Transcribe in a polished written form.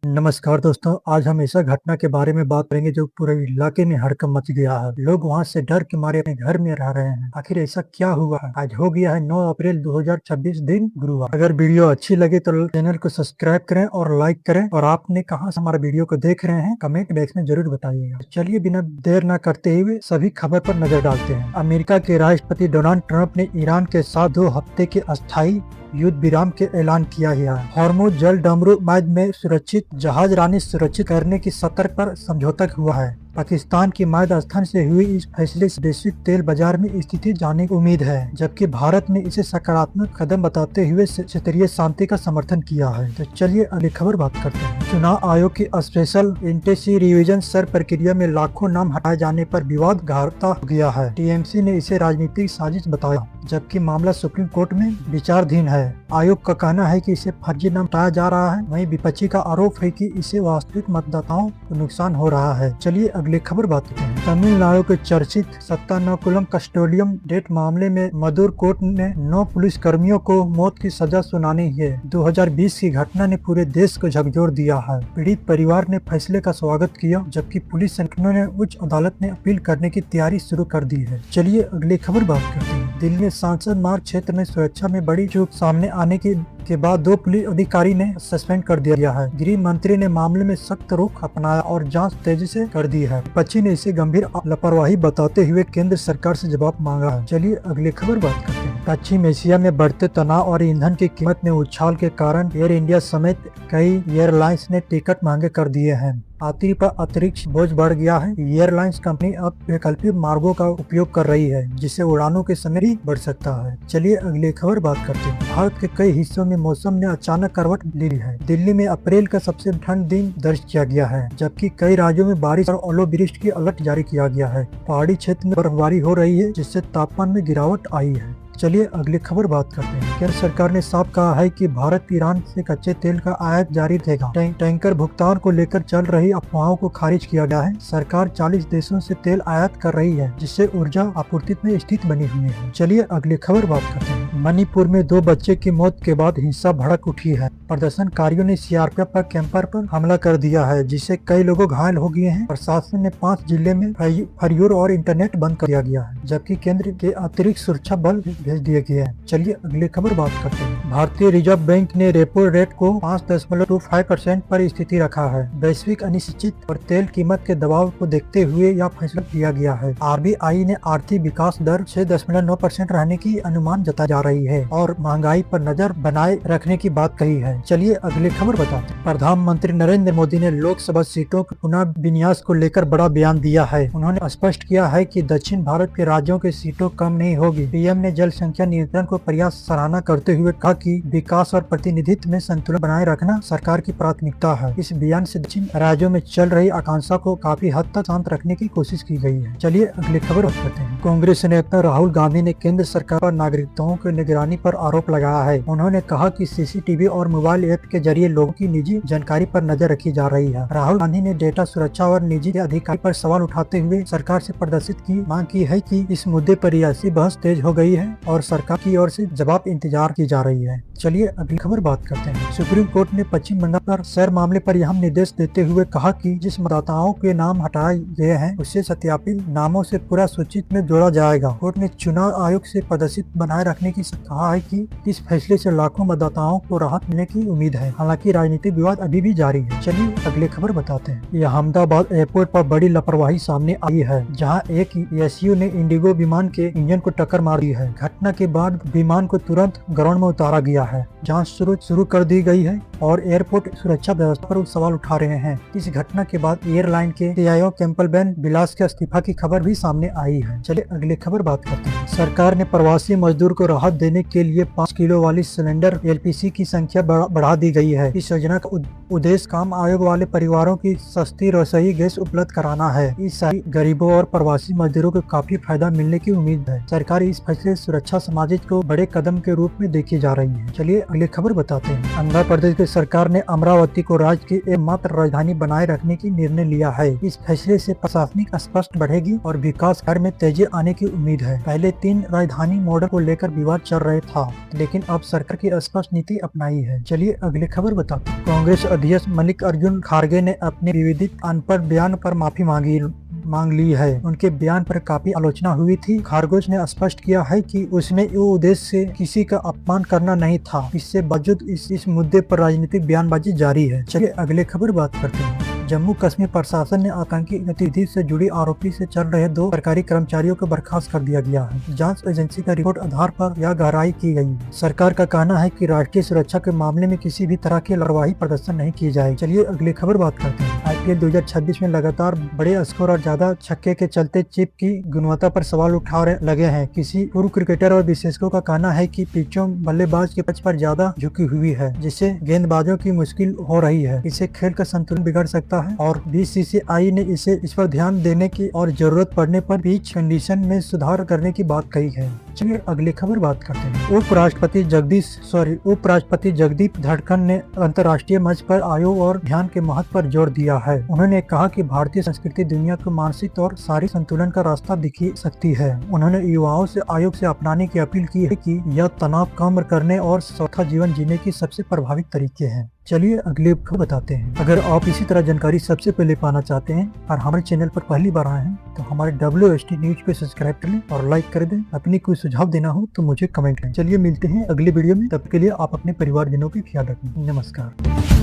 नमस्कार दोस्तों, आज हम ऐसा घटना के बारे में बात करेंगे जो पूरे इलाके में हड़कंप मच गया है। लोग वहां से डर के मारे अपने घर में रह रहे हैं। आखिर ऐसा क्या हुआ है? आज हो गया है 9 अप्रैल 2026 दिन गुरुवार। अगर वीडियो अच्छी लगे तो चैनल को सब्सक्राइब करें और लाइक करें, और आपने कहां से हमारा वीडियो को देख रहे हैं कमेंट बॉक्स में जरूर बताइएगा। चलिए बिना देर न करते हुए सभी खबर पर नजर डालते हैं। अमेरिका के राष्ट्रपति डोनाल्ड ट्रंप ने ईरान के साथ 2 हफ्ते के अस्थायी युद्ध विराम के ऐलान किया है। हॉर्मुज जल डमरू मार्ग में सुरक्षित जहाज रानी सुरक्षित करने की सतर्क पर समझौता हुआ है। पाकिस्तान की मार्ग स्थान से हुई इस फैसले से वैश्विक तेल बाजार में स्थिति जाने की उम्मीद है, जबकि भारत ने इसे सकारात्मक कदम बताते हुए क्षेत्रीय शांति का समर्थन किया है। तो चलिए अगली खबर बात करते हैं। चुनाव आयोग की स्पेशल इंटेंसिव रिवीजन सर प्रक्रिया में लाखों नाम हटाए जाने पर विवाद गहरा हो गया है। टीएमसी ने इसे राजनीतिक साजिश बताया, जबकि मामला सुप्रीम कोर्ट में विचाराधीन है। आयोग का कहना है कि इसे फर्जी नाम हटाया जा रहा है। वहीं विपक्षी का आरोप है कि इससे वास्तविक मतदाताओं को नुकसान हो रहा है। चलिए अगली खबर बात करते हैं। तमिलनाडु के चर्चित सत्तानाकुलम कस्टोडियम डेथ मामले में मदुर कोर्ट ने 9 पुलिस कर्मियों को मौत की सजा सुनानी है। 2020 की घटना ने पूरे देश को झकझोर दिया है। पीड़ित परिवार ने फैसले का स्वागत किया, जबकि पुलिस संगठनों ने उच्च अदालत में अपील करने की तैयारी शुरू कर दी है। चलिए अगली खबर बात करते हैं। दिल्ली में सांसद मार्ग क्षेत्र में सुरक्षा में बड़ी चूक सामने आने के बाद 2 पुलिस अधिकारी ने सस्पेंड कर दिया गया है। गृह मंत्री ने मामले में सख्त रुख अपनाया और जांच तेजी से कर दी है। विपक्षी ने इसे गंभीर लापरवाही बताते हुए केंद्र सरकार से जवाब मांगा है। चलिए अगली खबर बात करते हैं। पश्चिम एशिया में बढ़ते तनाव और ईंधन की कीमत में उछाल के कारण एयर इंडिया समेत कई एयरलाइंस ने टिकट महंगे कर दिए हैं। यात्री पर अतिरिक्त बोझ बढ़ गया है। एयरलाइंस कंपनी अब वैकल्पिक मार्गों का उपयोग कर रही है, जिससे उड़ानों के समय भी बढ़ सकता है। चलिए अगली खबर बात करते हैं। भारत के कई हिस्सों में मौसम ने अचानक करवट ले ली है। दिल्ली में अप्रैल का सबसे ठंड दिन दर्ज किया गया है, जबकि कई राज्यों में बारिश और ओलावृष्टि की अलर्ट जारी किया गया है। पहाड़ी क्षेत्र में बर्फबारी हो रही है, जिससे तापमान में गिरावट आई है। चलिए अगली खबर बात करते हैं। केंद्र सरकार ने साफ कहा है कि भारत ईरान से कच्चे तेल का आयात जारी रहेगा। टैंकर भुगतान को लेकर चल रही अफवाहों को खारिज किया गया है। सरकार 40 देशों से तेल आयात कर रही है, जिससे ऊर्जा आपूर्ति में स्थिति बनी हुई है। चलिए अगली खबर बात करते हैं। मणिपुर में 2 बच्चे की मौत के बाद हिंसा भड़क उठी है। प्रदर्शनकारियों ने सीआरपीएफ पर कैंपर पर हमला कर दिया है, जिससे कई लोग घायल हो गए हैं। प्रशासन ने 5 जिले में फरियोर और इंटरनेट बंद कर दिया गया है, जबकि केंद्र के अतिरिक्त सुरक्षा बल भेज दिए गए हैं। चलिए अगली खबर बात करते हैं। भारतीय रिजर्व बैंक ने रेपो रेट को 5.25% पर स्थिति रखा है। वैश्विक अनिश्चित और तेल कीमत के दबाव को देखते हुए यह फैसला किया गया है। आरबीआई ने आर्थिक विकास दर 6.9% रहने की अनुमान जताया जा रही है और महंगाई पर नजर बनाए रखने की बात कही है। चलिए अगली खबर बताते हैं। प्रधानमंत्री नरेंद्र मोदी ने लोकसभा सीटों के पुनः विन्यास को लेकर बड़ा बयान दिया है। उन्होंने स्पष्ट किया है कि दक्षिण भारत के राज्यों की सीटों कम नहीं होगी। पीएम ने जल संख्या नियंत्रण को प्रयास सराहना करते हुए कहा कि विकास और प्रतिनिधित्व में संतुलन बनाए रखना सरकार की प्राथमिकता है। इस बयान से दक्षिण राज्यों में चल रही आकांक्षा को काफी हद तक शांत रखने की कोशिश की गई है। चलिए अगली खबर बताते हैं। कांग्रेस नेता राहुल गांधी ने केंद्र सरकार पर नागरिकताओं की निगरानी पर आरोप लगाया है। उन्होंने कहा कि सीसीटीवी और मोबाइल ऐप के जरिए लोगों की निजी जानकारी पर नजर रखी जा रही है। राहुल गांधी ने डेटा सुरक्षा और निजी अधिकार पर सवाल उठाते हुए सरकार से प्रदर्शित की मांग की है कि इस मुद्दे पर सियासी बहस तेज हो गई है और सरकार की ओर से जवाब इंतजार की जा रही है। चलिए अगली खबर बात करते हैं। सुप्रीम कोर्ट ने पश्चिम बंगाल पर शहर मामले पर यह निर्देश देते हुए कहा कि जिस मतदाताओं के नाम हटाए गए हैं उसे सत्यापित नामों से पूरा सूचित में जोड़ा जाएगा। कोर्ट ने चुनाव आयोग से प्रदर्शित बनाए रखने की कहा है कि इस फैसले से लाखों मतदाताओं को राहत मिलने की उम्मीद है। हालांकि राजनीतिक विवाद अभी भी जारी है। चलिए अगली खबर बताते हैं। यह अहमदाबाद एयरपोर्ट पर बड़ी लापरवाही सामने आई है, जहां एक एएसयू ने इंडिगो विमान के इंजन को टक्कर मार दी है। घटना के बाद विमान को तुरंत ग्राउंड में उतारा गया है। जांच शुरू कर दी गई है और एयरपोर्ट सुरक्षा व्यवस्था पर सवाल उठा रहे हैं। इस घटना के बाद एयरलाइन के सीईओ कैंपबेल विलास के इस्तीफा की खबर भी सामने आई है। चलिए अगली खबर बात करते हैं। सरकार ने प्रवासी मजदूर को राहत देने के लिए 5 किलो वाली सिलेंडर एलपीजी की संख्या बढ़ा दी गई है। इस योजना का उद्देश्य कम आयोग वाले परिवारों की सस्ती रसोई गैस उपलब्ध कराना है। इस गरीबों और प्रवासी मजदूरों को काफी फायदा मिलने की उम्मीद है। सरकार इस फैसले सुरक्षा सामाजिक को बड़े कदम के रूप में देखी जा रही बनाई है। चलिए अगली खबर बताते हैं। आंध्र प्रदेश की सरकार ने अमरावती को राज्य की एकमात्र राजधानी बनाए रखने की निर्णय लिया है। इस फैसले से प्रशासनिक स्पष्ट बढ़ेगी और विकास कार्य में तेजी आने की उम्मीद है। पहले 3 राजधानी मॉडल को लेकर विवाद चल रहा था, लेकिन अब सरकार की स्पष्ट नीति अपनाई है। चलिए अगली खबर बताते हैं। कांग्रेस अध्यक्ष मल्लिकार्जुन खड़गे ने अपने विवादित अनपढ़ बयान पर माफी मांग ली है। उनके बयान पर काफी आलोचना हुई थी। खरगोश ने स्पष्ट किया है कि उसमें वो उद्देश्य से किसी का अपमान करना नहीं था। इससे बावजूद इस मुद्दे पर राजनीतिक बयानबाजी जारी है। चलिए अगले खबर बात करते हैं। जम्मू कश्मीर प्रशासन ने आतंकी गतिविधि से जुड़ी आरोपी से चल रहे 2 सरकारी कर्मचारियों को बर्खास्त कर दिया गया है। जांच एजेंसी का रिपोर्ट आधार पर यह गहराई की गई। सरकार का कहना है कि राष्ट्रीय सुरक्षा के मामले में किसी भी तरह की लापरवाही प्रदर्शन नहीं की जाए। चलिए अगली खबर बात करते हैं। IPL 2026 में लगातार बड़े स्कोर और ज्यादा छक्के के चलते चिप की गुणवत्ता पर सवाल उठा लगे हैं। किसी पूर्व क्रिकेटर और विशेषज्ञों का कहना है कि पिचों बल्लेबाज के पिच पर ज्यादा झुकी हुई है, जिससे गेंदबाजों की मुश्किल हो रही है। इससे खेल का संतुलन बिगड़ सकता है और BCCI ने इस पर ध्यान देने की और जरूरत पड़ने पर पिच कंडीशन में सुधार करने की बात कही है। चलिए अगली खबर बात करते हैं। उपराष्ट्रपति जगदीप धनखड़ ने अंतर्राष्ट्रीय मंच पर आयोग और ध्यान के महत्व पर जोर दिया है। उन्होंने कहा कि भारतीय संस्कृति दुनिया को मानसिक और शारीरिक संतुलन का रास्ता दिखा सकती है। उन्होंने युवाओं से आयोग से अपनाने की अपील की है कि यह तनाव कम करने और सौखा जीवन जीने की सबसे प्रभावी तरीके हैं। चलिए अगले को बताते हैं। अगर आप इसी तरह जानकारी सबसे पहले पाना चाहते हैं और हमारे चैनल पर पहली बार आए हैं तो हमारे WST न्यूज पे सब्सक्राइब कर लें और लाइक कर दें। अपनी कोई सुझाव देना हो तो मुझे कमेंट करें। चलिए मिलते हैं अगले वीडियो में, तब के लिए आप अपने परिवारजनों की ख्याल रखें। नमस्कार।